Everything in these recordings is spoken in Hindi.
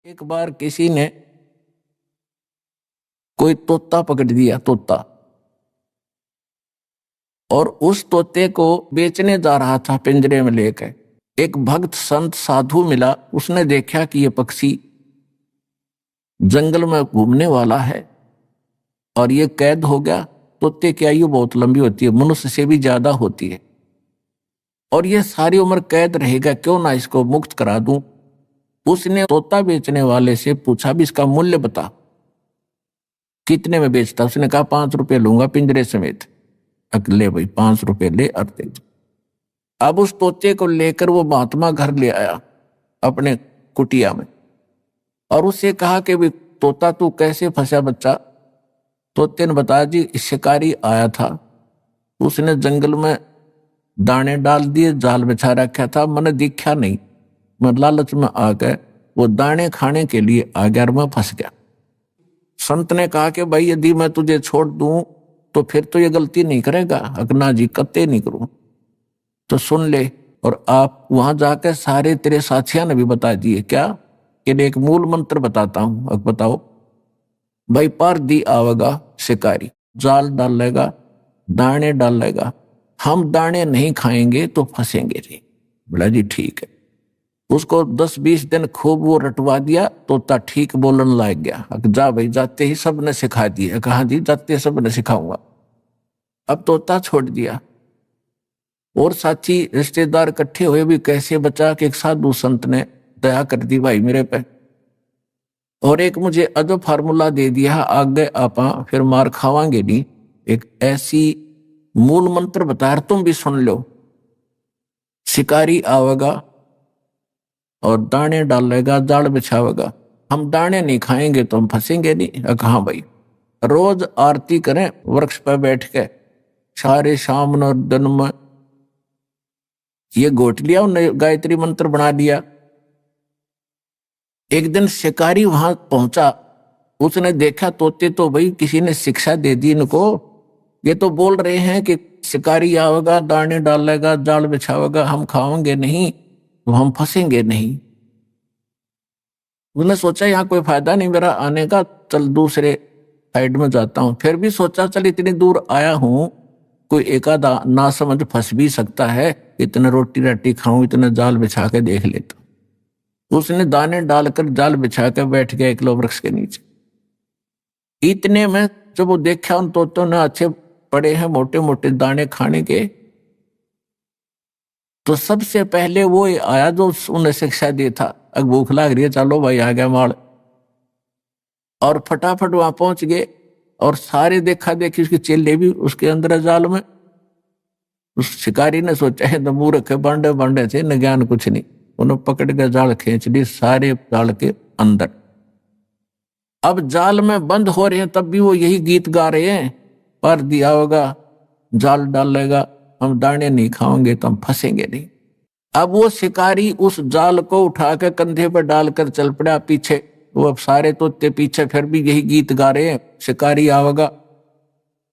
एक बार किसी ने कोई तोता पकड़ दिया, तोता, और उस तोते को बेचने जा रहा था पिंजरे में लेकर। एक भक्त संत साधु मिला, उसने देखा कि ये पक्षी जंगल में घूमने वाला है और ये कैद हो गया। तोते की आयु बहुत लंबी होती है, मनुष्य से भी ज्यादा होती है, और ये सारी उम्र कैद रहेगा, क्यों ना इसको मुक्त करा दूं। उसने तोता बेचने वाले से पूछा भी इसका मूल्य बता, कितने में बेचता। उसने कहा 5 रुपए लूंगा पिंजरे समेत। ले भाई 5 रुपए ले और दे। अब उस तोते को लेकर वो महात्मा घर ले आया अपने कुटिया में, और उससे कहा कि भाई तोता तू कैसे फंसा बच्चा। तोते ने बताया जी शिकारी आया था, उसने जंगल में दाने डाल दिए, जाल बिछा रखा था, मैंने दिखा नहीं, मैं लालच में आ गए, वो दाने खाने के लिए आ गया और मैं फंस गया। संत ने कहा कि भाई यदि मैं तुझे छोड़ दूं तो फिर तो ये गलती नहीं करेगा। अगना जी कत्ते नहीं करूं, तो सुन ले, और आप वहां जाकर सारे तेरे साथियों ने भी बता दिए क्या कि एक मूल मंत्र बताता हूं। अब बताओ भाई, पर दी आवेगा शिकारी, जाल डालेगा, दाने डालेगा, हम दाने नहीं खाएंगे तो फंसेंगे नहीं। बोला जी ठीक है। उसको 10-20 दिन खूब वो रटवा दिया, तोता ठीक बोलने लग गया। जा भाई, जाते ही सब ने सिखा दिया। कहा जी जाते सब ने सिखाऊंगा। अब तोता छोड़ दिया, और साथी रिश्तेदार इकट्ठे हुए भी कैसे बचा कि एक साधु संत ने दया कर दी भाई मेरे पे, और एक मुझे अजब फार्मूला दे दिया, आगे आपा फिर मार खावांगे नहीं। एक ऐसी मूल मंत्र बता, तुम भी सुन लो। शिकारी आवेगा और दाने डालेगा, जाल बिछावेगा, हम दाने नहीं खाएंगे तो हम फंसेंगे नहीं। कहा भाई, रोज आरती करें वृक्ष पर बैठ के, सारे शाम और दिन में ये गोट लिया, उन्हें गायत्री मंत्र बना दिया। एक दिन शिकारी वहां पहुंचा, उसने देखा तोते तो भाई किसी ने शिक्षा दे दी इनको, ये तो बोल रहे हैं कि शिकारी आवेगा, दाने डालेगा, जाल बिछावेगा, हम खाएंगे नहीं तो हम फंसेंगे नहीं। उसने सोचा यहाँ कोई फायदा नहीं मेरा आने का, चल दूसरे साइड में जाता हूं। फिर भी सोचा चल इतनी दूर आया हूं, कोई एकादा ना समझ फंस भी सकता है, इतने रोटी राटी खाऊं, इतने जाल बिछा के देख लेता। उसने दाने डालकर जाल बिछा कर बैठ गया एक वृक्ष के नीचे। इतने में जब वो देखा उन तोतों ने अच्छे पड़े हैं मोटे मोटे दाने खाने के, तो सबसे पहले वो आया जो उन्हें शिक्षा दिया था। अब भूख लाग रही है, चलो भाई आ गया माल, और फटाफट वहां पहुंच गए, और सारे देखा देखी उसके चेले भी उसके अंदर जाल में। उस शिकारी ने सोचा है तो मूर्ख है, बांडे बांडे थे, न ज्ञान कुछ नहीं, उन्होंने पकड़ के जाल खींच ली सारे जाल के अंदर। अब जाल में बंद हो रहे हैं तब भी वो यही गीत गा रहे हैं, पर दिया होगा, जाल डालेगा, हम दाने नहीं खाएंगे तो हम फंसेंगे नहीं। अब वो शिकारी उस जाल को उठा के कंधे पर डालकर चल पड़ा पीछे। वो अब सारे तोते पीछे फिर भी यही गीत गा रहे हैं, शिकारी आवेगा,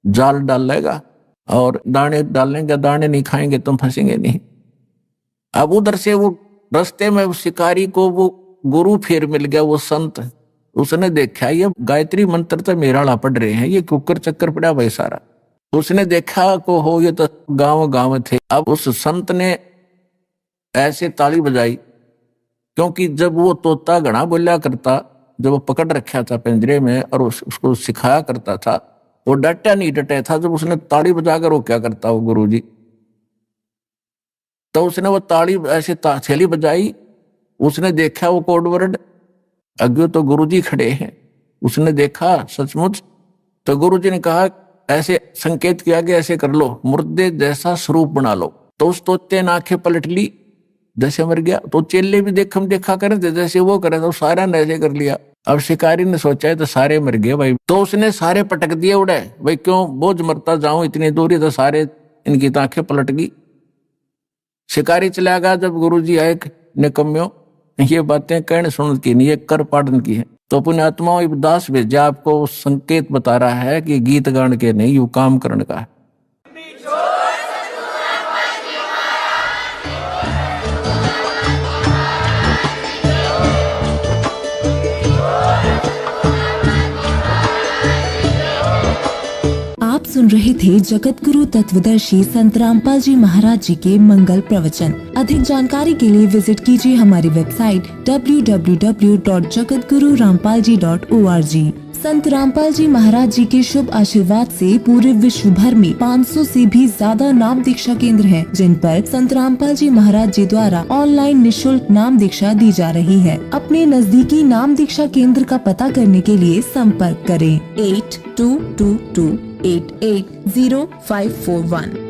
जाल डालेगा और दाने डालेंगे, दाने नहीं खाएंगे तुम फंसेंगे नहीं। अब उधर से वो रास्ते में शिकारी को वो गुरु फिर मिल गया, वो संत। उसने देखा ये गायत्री मंत्र तो मेरा पढ़ रहे हैं, ये कुकर चक्कर पड़ा भाई सारा। उसने देखा को हो ये तो गांव गांव थे। अब उस संत ने ऐसे ताली बजाई, क्योंकि जब वो तोता घना बोला करता, जब वो पकड़ रखा था पिंजरे में और उसको सिखाया करता था, वो डटा नहीं डटे था। जब उसने ताली बजाकर वो क्या करता वो गुरुजी, तो उसने वो ताली ऐसे छेली बजाई। उसने देखा वो कोड वर्ड, अग्यो तो गुरुजी खड़े हैं। उसने देखा सचमुच, तो गुरुजी ने कहा ऐसे संकेत किया कि ऐसे कर लो, मुर्दे जैसा स्वरूप बना लो। तो उस तोते ने आंखें पलट ली, जैसे मर गया। तो चेले भी देखा करे थे, जैसे वो करे तो सारा ने ऐसे कर लिया। अब शिकारी ने सोचा है तो सारे मर गए भाई, तो उसने सारे पटक दिए उड़े। भाई क्यों बोझ मरता जाऊं इतनी दूरी, तो सारे इनकी आंखें पलट गई। शिकारी चला गया। जब गुरुजी आए, निकम्यो ये बातें कहने सुन की नहीं, ये कर पाड़न की है। तो पुण्यात्माओं दास भेजा आपको संकेत बता रहा है कि गीत गान के नहीं, यू काम करने का है। सुन रहे थे जगत गुरु तत्वदर्शी संत रामपाल जी महाराज जी के मंगल प्रवचन। अधिक जानकारी के लिए विजिट कीजिए हमारी वेबसाइट www.jagatgururampalji.org। संत रामपाल जी महाराज जी के शुभ आशीर्वाद से पूरे विश्व भर में 500 से भी ज्यादा नाम दीक्षा केंद्र हैं, जिन पर संत रामपाल जी महाराज जी द्वारा ऑनलाइन निशुल्क नाम दीक्षा दी जा रही है। अपने नजदीकी नाम दीक्षा केंद्र का पता करने के लिए संपर्क करें 8222880541।